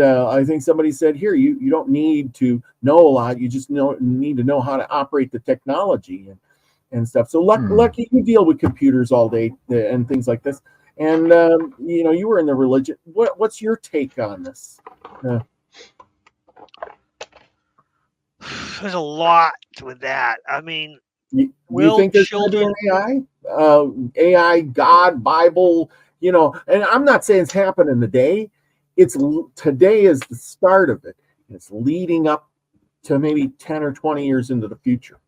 I think somebody said here, you don't need to know a lot. You just need to know how to operate the technology and stuff. So Hmm. lucky you deal with computers all day and things like this. And you were in the religion. What's your take on this? Uh, There's a lot with that. I mean, do you will think there's going to be children? an AI, God, Bible? And I'm not saying it's happening today. Today is the start of it. It's leading up to maybe 10 or 20 years into the future.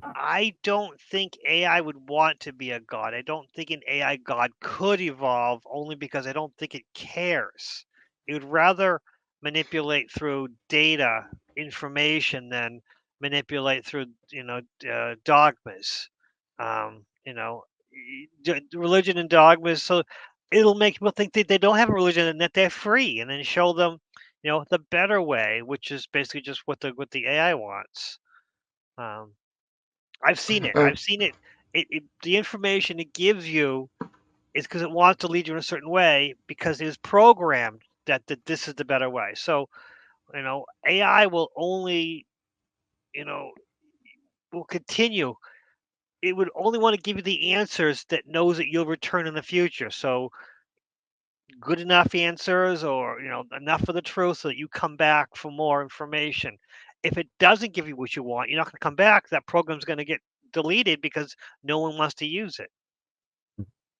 I don't think AI would want to be a god. I don't think an AI god could evolve only because I don't think it cares. It would rather manipulate through data, information than manipulate through, dogmas. Religion and dogmas. So it'll make people think that they don't have a religion and that they're free, and then show them, the better way, which is basically just what the AI wants. Um, I've seen it. And I've seen it. The information it gives you is because it wants to lead you in a certain way because it is programmed that this is the better way. So, AI will only, you know, will continue. It would only want to give you the answers that knows that you'll return in the future. So, good enough answers, or enough of the truth so that you come back for more information. If it doesn't give you what you want, you're not going to come back. That program's going to get deleted because no one wants to use it.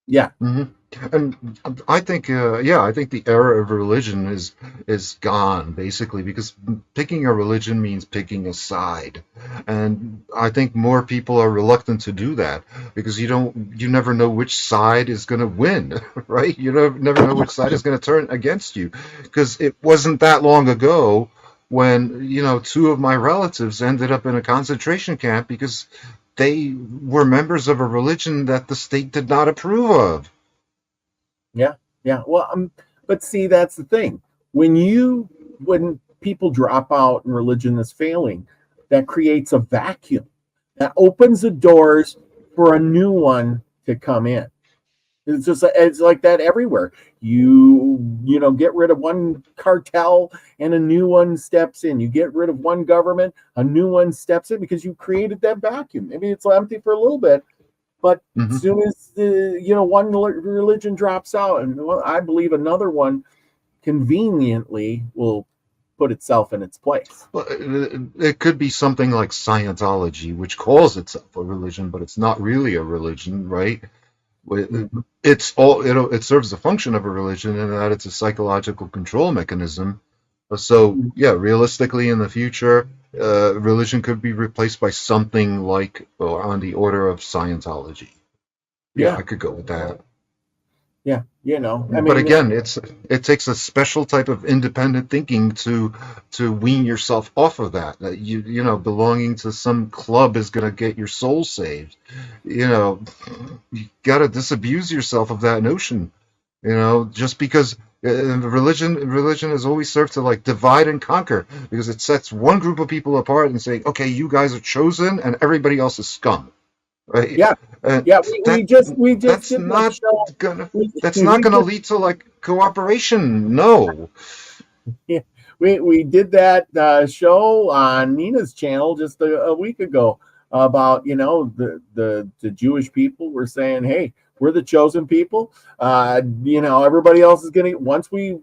Yeah. hmm And I think, yeah, I think the era of religion is gone basically because picking a religion means picking a side, and I think more people are reluctant to do that because you never know which side is going to win, right? You never know which side is going to turn against you, because it wasn't that long ago when two of my relatives ended up in a concentration camp because they were members of a religion that the state did not approve of. Yeah, yeah. Well, but see, that's the thing. When people drop out and religion is failing, that creates a vacuum that opens the doors for a new one to come in. It's like that everywhere. Get rid of one cartel and a new one steps in. You get rid of one government, a new one steps in because you created that vacuum. Maybe it's empty for a little bit, but as Hmm. soon as one religion drops out, and I believe another one conveniently will put itself in its place. Well, it could be something like Scientology, which calls itself a religion, but it's not really a religion, right? Mhm. It serves the function of a religion in that it's a psychological control mechanism. So yeah, realistically, in the future, religion could be replaced by something like or on the order of Scientology. Yeah, Yeah, I could go with that. yeah. I But mean, again, it takes a special type of independent thinking to wean yourself off of that. Belonging to some club is going to get your soul saved. You know, you got to disabuse yourself of that notion. Just because religion has always served to like divide and conquer because it sets one group of people apart and saying, okay, you guys are chosen and everybody else is scum, right? yeah, And yeah. We that just we just that's did that not show. gonna We that's not we gonna just lead to like cooperation. No. Yeah, we did that show on Nina's channel just a week ago about the Jewish people were saying, hey, we're the chosen people. Everybody else is gonna once we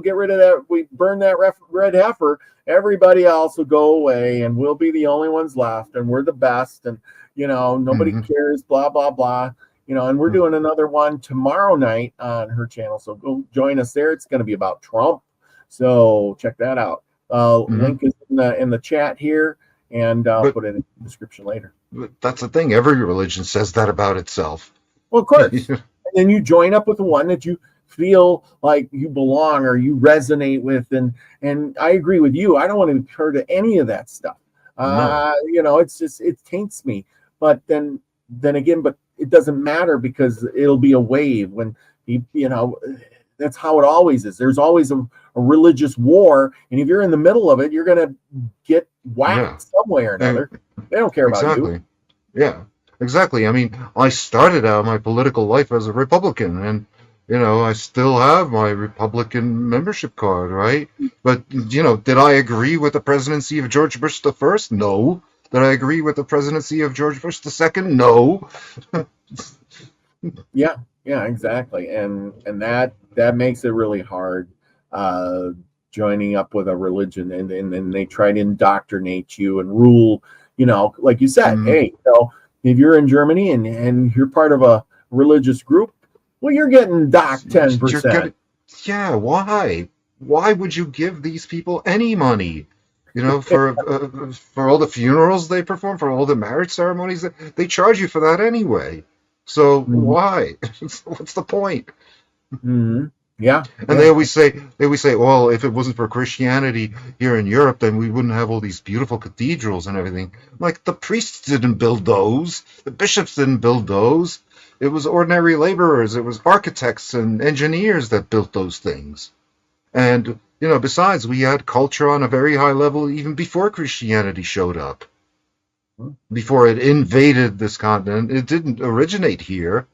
get rid of that, we burn that red heifer. Everybody else will go away, and we'll be the only ones left, and we're the best, and nobody Hmm. cares. Blah blah blah. And we're doing another one tomorrow night on her channel, so go join us there. It's going to be about Trump. So check that out. Hmm. Link is in the chat here, and I'll But, put it in the description later. but that's the thing. Every religion says that about itself. Well, of course. And then you join up with the one that you feel like you belong or you resonate with, and I agree with you. I don't want to be part of any of that stuff. No. It's just it taints me. But then again, but it doesn't matter because it'll be a wave when you know that's how it always is. There's always a religious war, and if you're in the middle of it, you're going to get Yeah. whacked some way or And another. They don't care about you. exactly. Yeah. Exactly. I mean, I started out my political life as a Republican, and I still have my Republican membership card, right? But did I agree with the presidency of George Bush the First? No. Did I agree with the presidency of George Bush the Second? No. Yeah, yeah, exactly, and that makes it really hard, uh, joining up with a religion, and then they try to indoctrinate you and rule. Like you said, Mm, hey, if you're in Germany and you're part of a religious group, well, you're getting docked ten you're percent. getting, yeah, why? Why would you give these people any money? For all the funerals they perform, for all the marriage ceremonies, they charge you for that anyway. So Hmm. why? What's the point? Hmm. Yeah, And yeah. they always say, well, if it wasn't for Christianity here in Europe, then we wouldn't have all these beautiful cathedrals and everything. Like, the priests didn't build those, the bishops didn't build those. It was ordinary laborers, it was architects and engineers that built those things. And besides, we had culture on a very high level even before Christianity showed up, before it invaded this continent. It didn't originate here,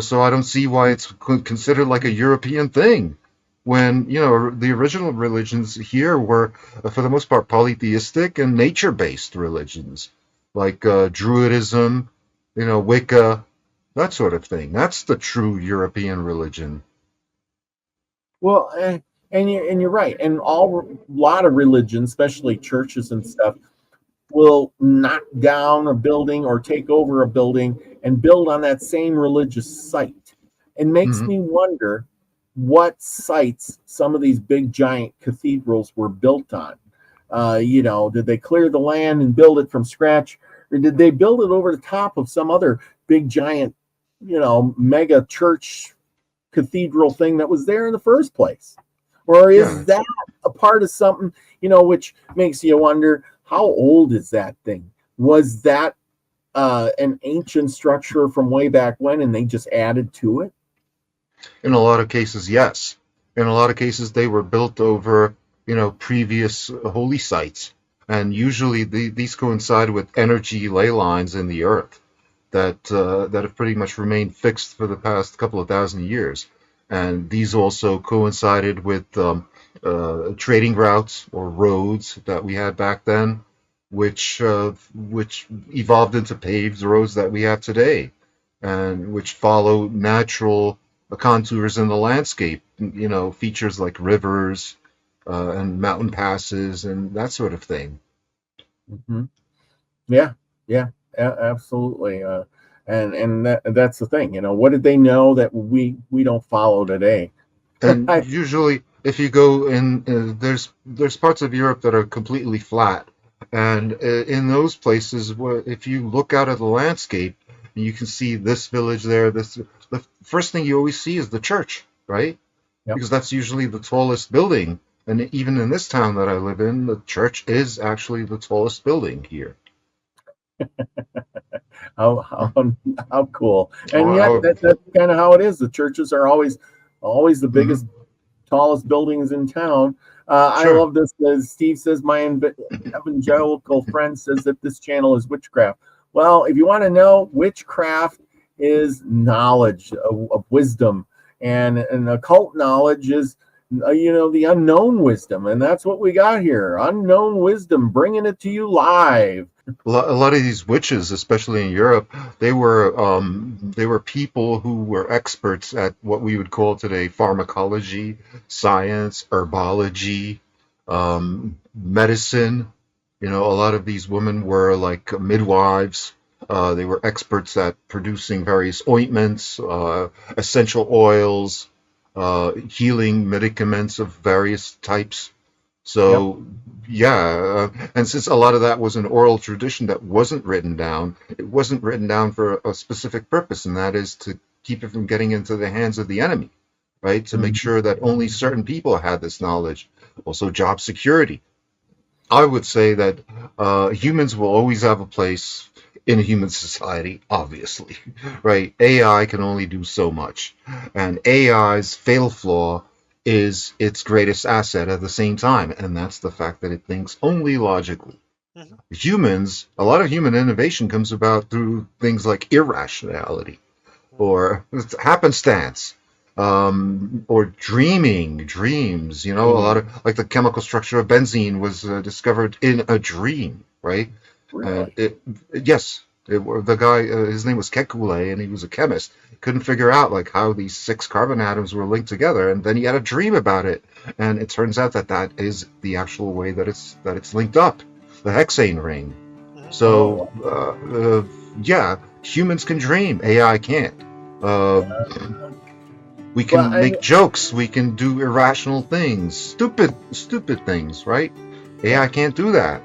so I don't see why it's considered like a European thing. When, the original religions here were, for the most part, polytheistic and nature-based religions, like Druidism, Wicca, that sort of thing. That's the true European religion. Well, and you're right, and a lot of religions, especially churches and stuff, will knock down a building or take over a building and build on that same religious site. It makes Hmm. me wonder what sites some of these big giant cathedrals were built on. Did they clear the land and build it from scratch, or did they build it over the top of some other big giant, mega church cathedral thing that was there in the first place? Or Yeah. is that a part of something, which makes you wonder, how old is that thing? Was that an ancient structure from way back when and they just added to it? In a lot of cases, yes. In a lot of cases, they were built over, previous holy sites. And usually these coincide with energy ley lines in the earth that have pretty much remained fixed for the past couple of thousand years. And these also coincided with trading routes or roads that we had back then, which evolved into paved roads that we have today, and which follow natural contours in the landscape. Features like rivers and mountain passes and that sort of thing. Hmm. Yeah, yeah, absolutely. And that's the thing. What did they know that we don't follow today? And I, usually, if you go in, there's parts of Europe that are completely flat, and in those places, where if you look out at the landscape, you can see this village there. The first thing you always see is the church, right? yep. Because that's usually the tallest building. And even in this town that I live in, the church is actually the tallest building here. How cool. And yet How, that's kind of how it is. The churches are always the mhm, biggest, tallest buildings in town. I sure. love this. As Steve says, my evangelical friend says that this channel is witchcraft. Well, if you want to know, witchcraft is knowledge of wisdom, and occult knowledge is, the unknown wisdom, and that's what we got here. Unknown wisdom, bringing it to you live. A lot of these witches, especially in Europe, they were people who were experts at what we would call today pharmacology, science, herbology, medicine. A lot of these women were like midwives. They were experts at producing various ointments, essential oils, healing medicaments of various types. Yep. So, yeah, and since a lot of that was an oral tradition that wasn't written down, it wasn't written down for a specific purpose, and that is to keep it from getting into the hands of the enemy, right? To make Mhm. sure that only certain people had this knowledge. Also, job security. I would say that humans will always have a place in a human society, obviously, right? AI can only do so much, and AI's fatal flaw is its greatest asset at the same time, and that's the fact that it thinks only logically. Mhm. Humans, a lot of human innovation comes about through things like irrationality or happenstance, or dreams. You know, a lot of like the chemical structure of benzene was discovered in a dream, right? And Really? yes, the guy, his name was Kekulé, and he was a chemist. Couldn't figure out like how these six carbon atoms were linked together, and then he had a dream about it, and it turns out that that is the actual way that it's linked up, the hexane ring. Mhm. So, Oh, yeah, humans can dream, AI can't. Uh, we well, can and make jokes, we can do irrational things, stupid things, right? yeah, AI can't do that.